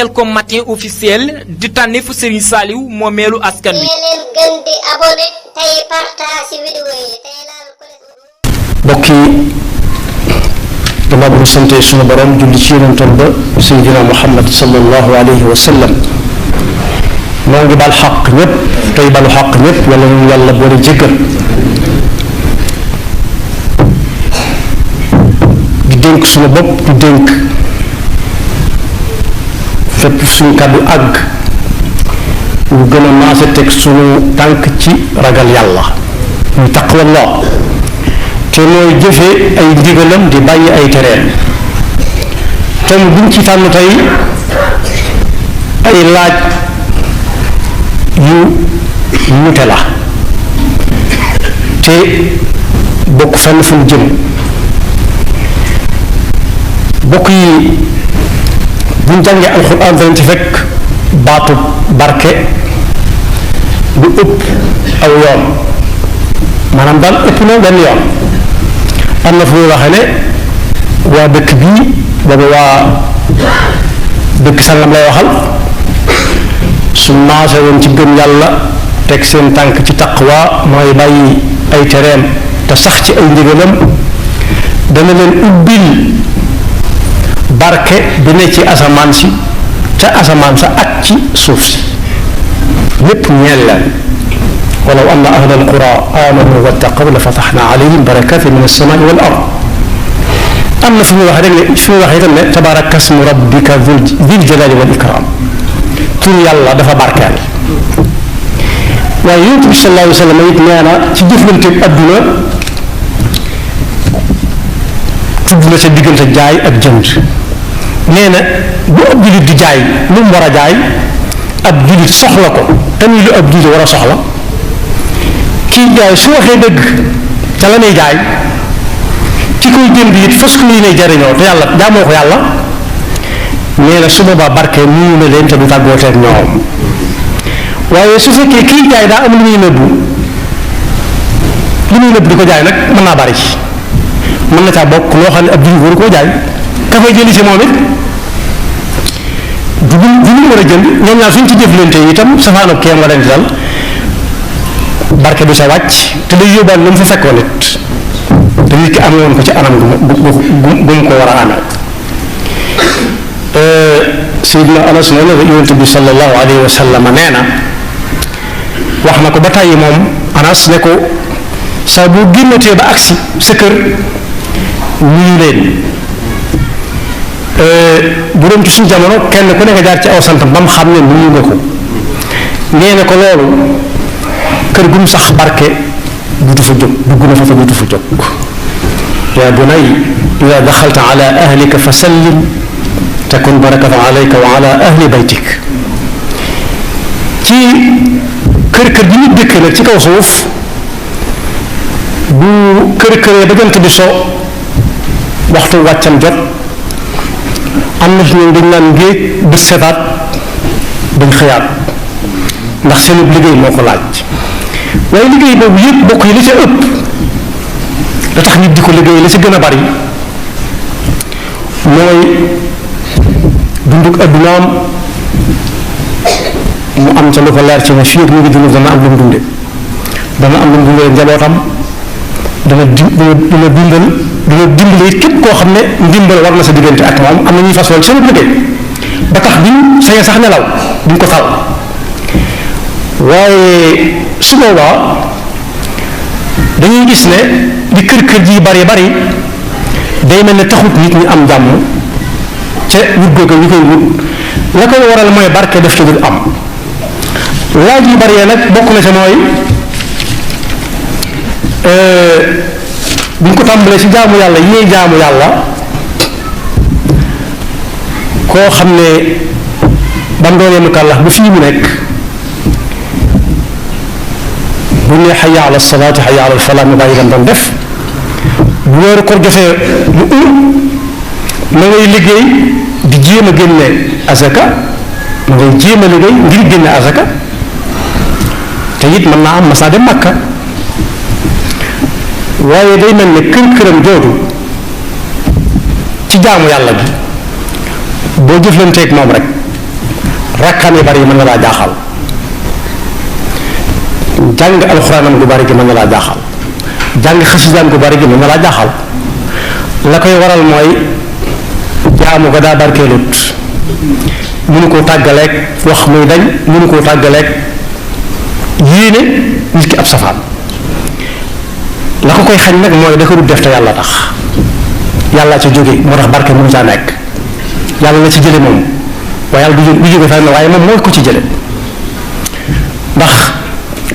Khelcom matin officiel di tànneefu Serigne Saliou moomeelu askan wi. leen gën di abonné tey partage vidéo yi tey laal ko mbokk yi dama bu sante sunu borom julli ci yonentam ba Seydina Muhammad sallallahu alayhi wa sallam moo ngi bal xaq ñëpp tey balu xaq ñëpp wala ñu yàlla boole jéggal di dénk sunu bopp di dénk fépp suñu kàddu àgg ñu gën a maase teg sunu tànk ci ragal yàlla ñu taqwallah te mooy jëfe ay ndigalam di bàyyi ay tereem tom buñ ci tànn tey ay laaj yu mute la te bokk fenn fu ñu jëm bokk yi buñ jàngee alxuraan danañ ci fekk baatu barke bu ëpp aw yoon maanaam daal ëpp na benn yoon am na fu muy waxee ne waa dëkk bii boobu waa dëkk sangam lay waxal su maase woon ci gëm yàlla teg seen tànk ci taqwa mooy bàyyi ay tereem te sax ci ay ndigalam dana leen ubbil barke bi ne ci asamaan si ca asamaan sa ak ci suuf si lépp ñeel leen walaw anna ahla alqura amanu wattaqaw la fataxna alayhim barakatin min alsamai wal ard am na fi muy wax rek ne fi muy wax itam ne tabaraka smu rabbika dil jalali wal ikram tur yàlla dafa barkeel waaye yonent bi sallallahu alayhi wa sallam it nee na ci jëflanteeg adduna tudd na sa diggante jaay ak jënd nee na bu ab jullit di jaay lu mu war a jaay ab jullit soxla ko tamit lu ab jullit war a soxla kii jaay su waxee dëgg ca la may jaay ki koy jënd it fas ko lay jariñoo te yàlla jaamoo ko yàlla nee na su boobaa barke nuyu na leen te du tàggooteeg ñoom waaye su fekkee kii jaay daa am lu muy nëbbu di ko jaay nag mën naa bari mën na caa bokk loo xam ne ab jullit waru koo jaay ka fay jëli si moom it du lu war a jënd ñoom ñaar suñ ci jëflante itam safaanab kenn wa leen di dal barke du sa wàcc te day yóbbaale lu mu fa fekkoon it te nit ki amee woon ko ci anam gu mu ko war a amee Seydina Anas nee na yonent bi sallallahu alayhi wa sallam nee na wax na ko ba tàyyi moom Anas ne ko saa boo génnatee ba agsi sa kër nuyu leen bu doon ci suñu jamono kenn ku ne nga jaar ci aw santam ba mu xam ne nuyu nga ko nee na ko loolu kër gu mu sax barke duutu fa jóg dugg na fa fa duutu fa jóg yaa bunay ida daxalta ala ahlika fa sallim takun barakatan alayka wa ala ahli baytik ci kër gi nit dëkk nag ci kaw suuf bu këree ba jant bi so waxtu wàccam jot am na ci ñoom dañ naan ngéej di setaat dañ xëyaat ndax seen liggéey moo ko laaj waaye liggéey boobu yëpp bokk yi li ca ëpp da tax nit di ko liggéey la ci gën a bari mooy dunduk addunaam mu am ca lu ko leer ci ne fii ak ñu ngi dund dana am lu mu dunde dana am lu mu dundee njabootam dana dimbale it képp koo xam ne ndimbal war na sa diggante ak moom am na ñuy façon ci seen liggéey ba tax duñ sañe sax nelaw duñ ko tal waaye su boobaa dañuy gis ne li kër ji bari day mel ne taxut nit ñi am jàmm ca wut googu ñu koy wut la koy waral mooy barke def ci dul am laaj yu bari nag bokk na ca mooy buñ ko tàmbalee ci jaamu yàlla yi ñuy jaamu yàlla koo xam ne ba mu doonee mukallaf ba fii mu nekk bu ne hayya ala salaati hayya ala falaa mu bàyyi lam doon def bu weeru koor jotee ma ngay liggéey di jéem a génne azaka ma ngay jéem a liggéey ngir génne azaka te it mën naa am mas naa dem Makka waaye day mel ne këram jooju ci jaamu yàlla gi boo jëflanteeg moom rek rakkaam yu bari yi mën na laa jaaxal jàng alxuraanam gu bari gi mën na laa jaaxal jàng xasidaam gu bari gi mën na laa jaaxal la koy waral mooy jaamu ko daa barkeelut mënu koo tàggaleeg wax muy dañ mënu koo tàggaleeg yéene nit ki ab safaan la ko koy xañ nag mooy da ko du def te yàlla tax yàlla ca jóge moo tax barke mënu saa nekk yàlla la ci jële moom waaye yàlla du jóge fenn waaye moom mooy ko ci jële ndax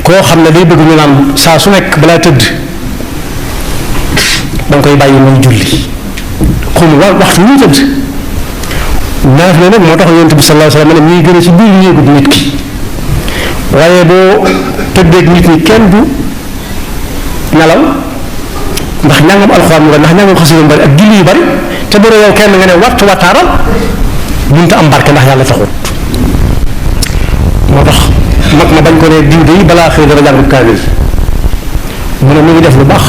koo xam ne day bëgg ñu naan saa su nekk balaa tëdd danga koy bàyyi muy julli xum waxtu muy tëdd naaf la nag moo tax yonent bi sallallahu alayhi wa sallam ne ñuy gën a ci biir néegu nit ki waaye boo tëddeeg nit ñi kenn du nelaw ndax ñàngam alxuraan mu ndax ñàngam xasida yu bari ak julli yu bari te bu yow kenn nga ne wattaaral mënut a am barke ndax yàlla taxut moo tax mag ma bañ ko ne diw de balaa xëy dana jàng kaamil mu ne mu ngi def lu baax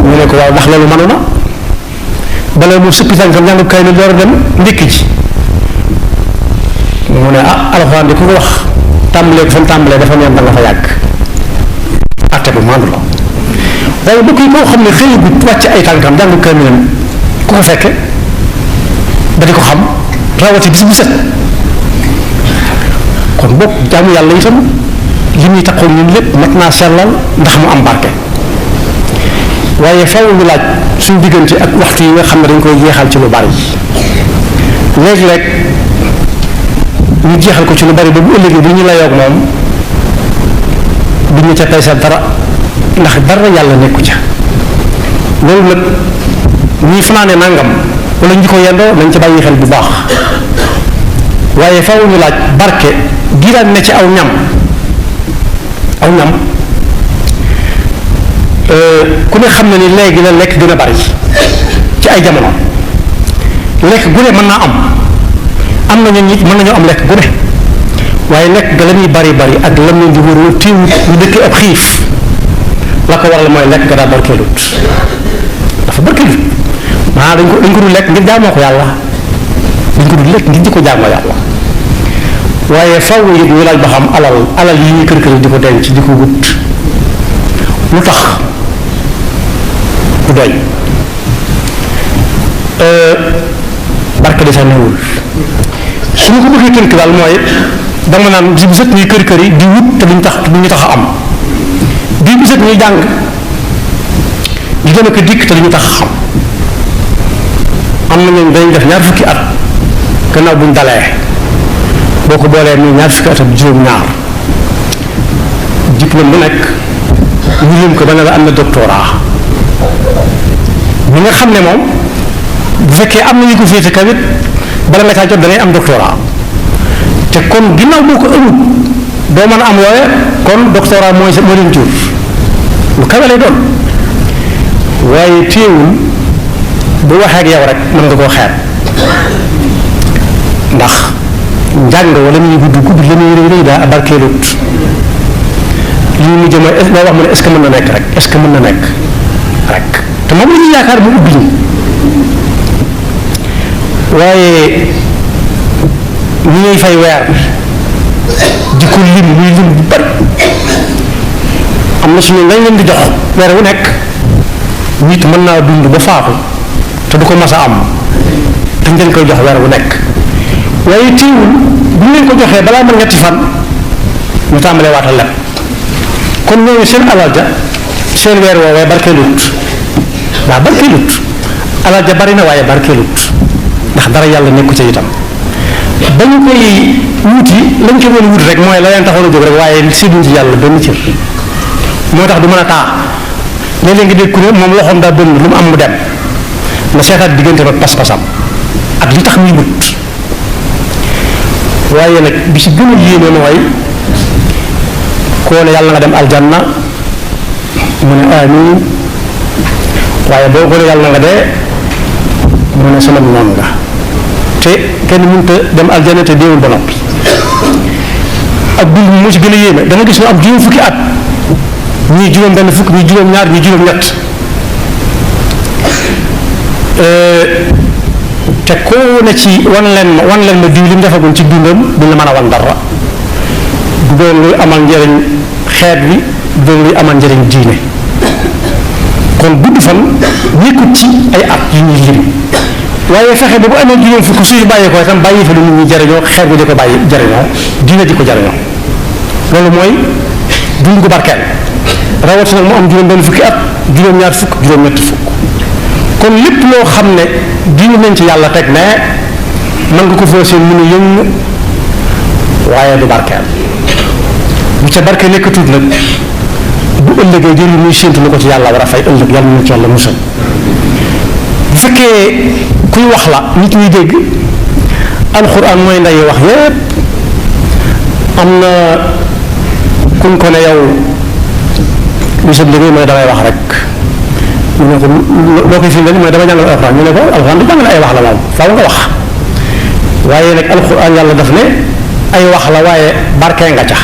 ñu ne ko waaw ndax loolu mënu na bala mu sëppi tànkam jàng kaamil door a dem ndékki ji mu ne alxuraan di ku ko wax tàmbalee ko fa mu tàmbalee dafa neen da nga fa yàgg atte bu maandu la waaye bokk yi koo xam ne xëy bu wàcc ay tànkam jàng kaamilam ku ko fekke ba di ko xam rawati bis bu set kon bopp jaamu yàlla itam li muy taxaw ñun lépp mat naa sellal ndax mu am barke waaye faaw ñu laaj suñu diggante ak waxtu yi nga xam ne dañ koy jeexal ci lu bari léeg-léeg ñu jeexal ko ci lu bari ba bu ëllëgee bu ñu layoog moom du ñu ca peesal dara ndax dara yàlla nekku ca loolu nag ñii fanaane nangam wala ñu ko yendoo nañ ca bàyyi xel bu baax waaye faaw ñu laaj barke bii daan ne ci aw ñam ku ne xam ne ni léegi la lekk gën a bari ci ay jamono lekk gu ne mën naa am na ñun nit mën nañoo am lekk gu ne waaye lekk ga la muy bari ak lam leen di wër tiiwut ñu dëkkee ab xiif la ko waral mooy lekk ga daa barkeelut dafa barkeelut maanaam dañ ko dul lekk ngir jaamoo ko yàlla dañ ko dul lekk ngir di ko jaamoo yàlla waaye faw yëg ñu laaj ba xam alal yi ñuy kër di ko denc di ko wut lu tax du doy barke de sa newul su ma ko bëggee tënk daal mooy dama naan bi bu set ñuy kër yi di wut te duñu tax a am bii bu set ñuy jàng di dem ak dikk te duñu tax a xam am na ñooñu dañuy def ñaar fukki at gannaaw buñ dalee boo ko boolee nii ñaar fukki at ak juróom-ñaar diplôme bu nekk ñu lim ko ba ne la am na doctorat ñi nga xam ne moom bu fekkee am na ñu ko féete kawit bala nga caa jot da ngay am doctorat te kon ginnaaw boo ko amul doo mën a am yooye kon doctorat moo leen jur lu kawe lay doon waaye téewul bu waxee ak yow rek mën nga koo xeeb ndax njàng wala muy gudd la muy rëy daa barkeelut li ñu mujj mooy loo wax mu ne est-ce que mën na nekk rek est-ce que mën na nekk rek te moom la ñuy yaakaar mu ubbi ñu waaye ñi ñuy fay weer di ko lim muy lim bu bari am na suñu lañ leen di jox weer wu nekk nit mën naa dund ba faatu te du ko mas a am te ñu leen koy jox weer wu nekk waaye teewul bu ñu leen ko joxee balaa mën ñetti fan ñu tàmbalee waatal leb kon ñooñu seen alal ja seen weer woowee barkeelut waa barkeelut alal ja bari na waaye barkeelut ndax dara yàlla nekku ca itam ba ñu koy wuti lañ ko mën wuti rek mooy la leen taxoon a jóg rek waaye sédduñ ci yàlla benn cër moo tax du mën a taa léeg-léeg nga dégg ku ne moom loxoom daa bënn lu mu am mu dem na seetaat diggante ak pas-pasam ak li tax muy wut waaye nag bi ci gën a yéeme mooy koo ne yàlla nga dem aljanna mu ne amiin waaye boo ko ne yàlla nga dee mu ne sama noonu nga te kenn mënut a dem aljanna te deewul ba noppi ak dund moo ci gën a yéeme da nga gis ñu am juróom fukki at ñii juróom benn fukk ñii juróom ñaar ñii juróom ñett te koo ne ci wan leen ma diw li mu defagun ci dundam duñ la mën a wan dara du doon luy amal njëriñ xeet bi du doon luy amal njëriñ diine kon gudd fan nekkut ci ay at yu ñuy lim waaye fexe ba bu amee juróom fukk suy bàyyi ko itam bàyyi fa lu nit ñi jariñoo xeet bi di ko bàyyi jariñoo diine di ko jariñoo loolu mooy dund gu barkeel rawatina mu am juróom benn fukki at juróom-ñaar fukk juróom-ñetti fukk kon lépp loo xam ne diine nañ ci yàlla teg ne mën nga ko foo seen mënu yëng waaye du barkeel bu ca barke nekkatut nag bu ëllëgee jëriñ muy séentu lu ko ci yàlla war a fay ëllëg yàlla ñu ci yàlla musal bu fekkee kuy wax la nit ñuy dégg alxuraan mooy ndeyi wax yépp am na kuñ ko ne yow lu sa liggéey mooy damay wax rek ñu ne ko loo koy firndeel mooy dama jàngal alxuraan ñu ne ko alxuraan du jàngale ay wax la moom faaw nga wax waaye nag alxuraan yàlla daf ne ay wax la waaye barke nga ca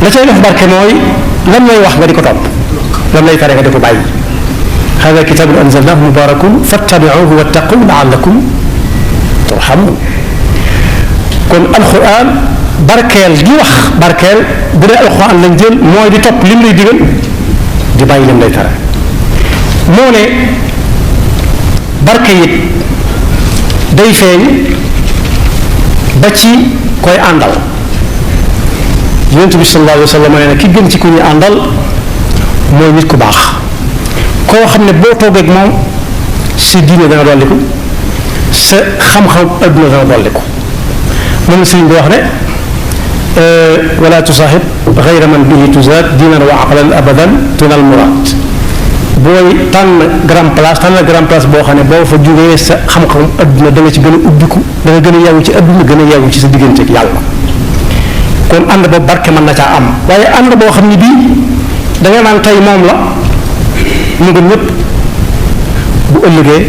la cay def barke mooy lan lay wax nga di ko topp lan lay tere nga di ko bàyyi hada kitabun anzalnahu mubarakun fattabi'uhu wattaqu la'allakum turhamun kon alxuraan barkeel gi wax barkeel bu dee alxuraan lañ jël mooy di topp lim lay digal di bàyyi lim lay tere moo ne barke it day feeñ ba ci koy àndal yonent bi sallallahu alayhi wa sallam nee na ki gën ci ku ñu àndal mooy nit ku baax koo xam ne boo toogee ak moom sa diine dana dolliku sa xam-xam adduna dana dolliku moom la sëriñ bi wax ne wala tusaaxib gayra man bihi tuzaad diinan wa aqlan abadan tunal muraad booy tànn grand place boo xam ne boo fa jógee sa xam-xam adduna da nga ci gën a ubbiku da nga gën a yeewu ci adduna gën a yeewu ci sa diggante ak yàlla kon ànd boobu barke mën na caa am waaye ànd boo xam ne bii da nga naan tey moom la mu gën ñëpp bu ëllëgee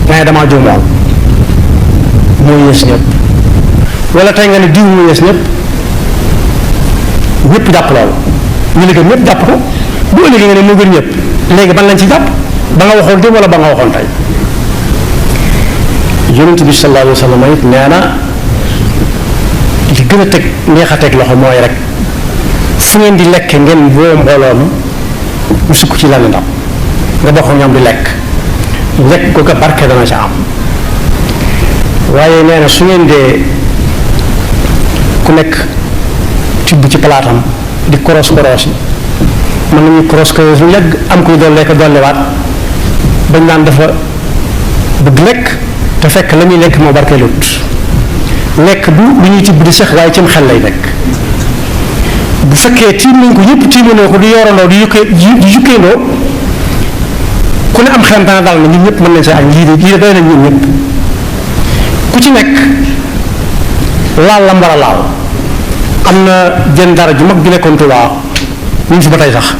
waaye damaa juumoon moo yées ñëpp wala tey nga ne diw moo yées ñëpp ñëpp jàpp loolu ñu la gën ñëpp jàpp ko bu ëllëgee nga ne moo gën ñëpp léegi ban lañ ci jàpp ba nga waxoon démb wala ba nga waxoon tey yonent bi sallallahu alayhi wa sallam it nee na li gën a teg neex a teg loxo mooy rek fu ngeen di lekk ngeen boo mbooloo mu sukk ci lal ndam nga bokk ñoom di lekk ko ga barke dana ca am waaye nee na su ngeen dee ku nekk tibb ci palaatam di koros yi mën nañu koros lu yàgg am kuy dollee ko dolliwaat bañ naan dafa bëgg lekk te fekk la muy lekk moo barkeelut lekk du lu ñuy tibb di sex waaye cim xel lay nekk bu fekkee tiim nañ ko ñëpp tiimanoo ko di yorandoo di yukkeendoo ku ne am xelam dana dal na ñun ñëpp mën nañ see añ lii de doy nañ ñun ñëpp ku ci nekk laal la mbar a laal am na jën dara ju mag ju nekkoon Tuubaa ñu ngi fi ba tey sax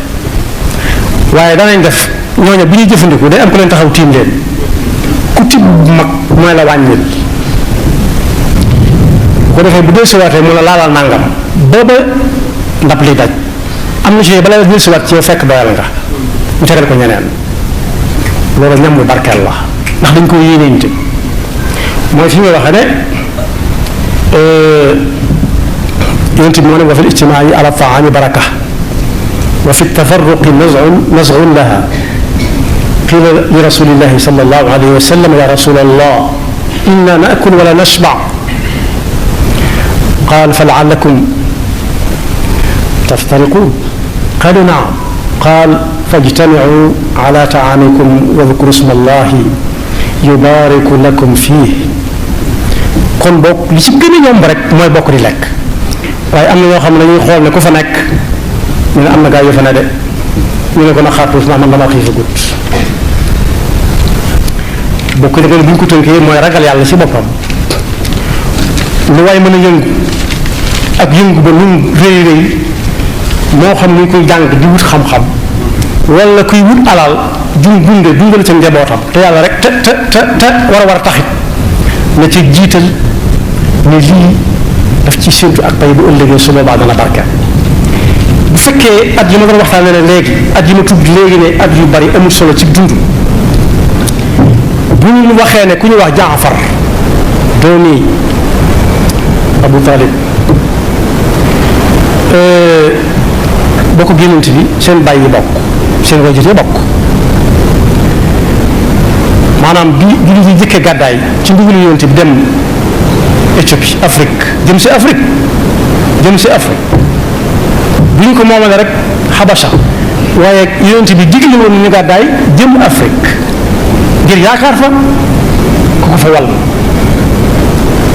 waaye danañ def ñooñu bu ñuy jëfandiku day am ku leen taxaw tiim leen ku tibb bu mag mooy la wàññil bu ko defee bu dee siwaatee mu la laalal nangam booba ndab li daj am na ci balaa dee siwaat ci yow fekk doyal nga ñu tegal ko ñeneen loolu ñam bu barkeel la ndax dañ ko yéeneente mooy fi nga waxee ne yonent bi moo ne wa fi ijtimaai ala taami baraka wa fi tafarruqi naz'un laha qila li rasulillahi sallallahu alayhi wa sallam ya rasulallah inna naakul wala nashba qaal fa laallakum taftariqun qaalu naam qaal fajtamicu ala taamikum wadkuru sma allahi yubaariku lakum fiih kon bokk li ci gën a yomb rek mooy bokk di lekk waaye am na ñoo xam ne dañuy xool ne ku fa nekk ñu ne am na gaa yu fa ne de ñu ne ko na xaartuus ndax man dama xiifa gut bokk na bu ñu ko tënkee mooy ragal yàlla ci boppam lu waay mën a yëngu ak yëngu ba lu rëy rëy moo xam ni koy jàng di wut xam-xam wala kuy wut alal jum gunde dundal sa njabootam te yàlla rek te war a taxit na ci jiital ne lii daf ci séntu ak pay bu ëllëgee su boobaa dana barke bu fekkee at yi ma doon waxtaanee ne léegi at yi ma tudd léegi ne at yu bari amul solo ci dund bu ñu waxee ne ku ñu wax Jaafar doomi Abu Talib bokk génnant bi seen bàyyi bokk seen wajur yi bokk maanaam bi jullit yi jëkkee gàddaay ci ndigalu yonent bi dem Éthiopie Afrique jëm si Afrique bu ñu ko moomale rek Habasha waaye yonent bi digle woon ñu gàddaay jëm Afrique ngir yaakaar fa ku ko fa wàll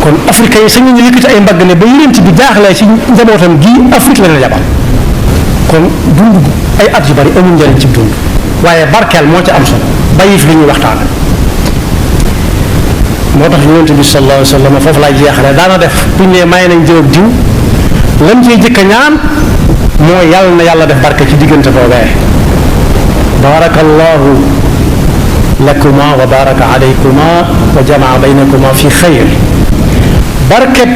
kon africain yi sañu ñu yëkkati ay mbagg ne ba yonent bi jaaxlee ci njabootam gii Afrique la leen yabal kon dund ay at yu bari amul njëriñ ci dund waaye barkeel moo ci am solo bàyyi fi li ñuy waxtaan moo tax yonent bi sallallahu alayhi wa sallam foofu laay jeexale daana def buñ ne may nañ jëw diw lam ciy jëkk a ñaan mooy yàlla na yàlla def barke ci diggante boobee barakallahu lakuma wa baraka alaykuma wa jamaa baynakuma fi xayr barket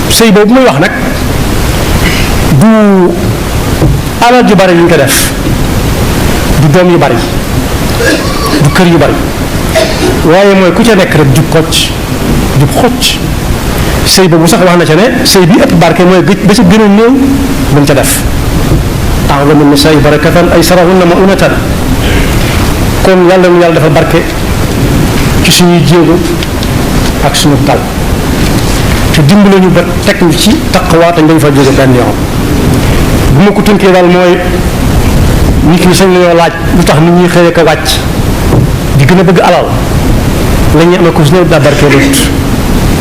sëy boobu muy wax nag du alal ju bari yu ñu ko def du doom yu bari du kër yu bari waaye mooy ku ca nekk rek jub xocc sëy boobu sax wax na ca ne sëy bi ëpp barke mooy ba ca gën a néew buñ ca def a'zamu nisaa barakatan aysarahunna ma'unatan kon yàlla nu yàlla defal barke ci suñuy jéego ak suñu tal te dimbale ñu ba teg ñu ci taqwa te dañ fa jóge benn yoon bu ma ko tënkee daal mooy nit ñi sañ nañoo laaj lu tax nit ñi xëy ko wàcc di gën a bëgg alal la ñuy amee ko su ne daa barkeelut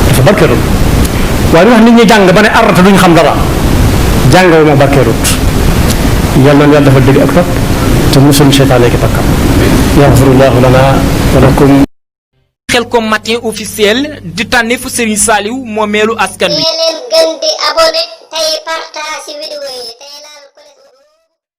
dafa barkeelut waaye lu wax nit ñi jàng ba ne arrata duñu xam dara jàng wu ma barkeelut yàlla na yàlla dafa dégg ak topp te musul seytaane ki pakkam yaxfirullahu lana wa lakum. Khelcom matin officiel di tànneefu Serigne Saliou moomeelu askan wi. leen gën di abonné tey partage vidéo yi.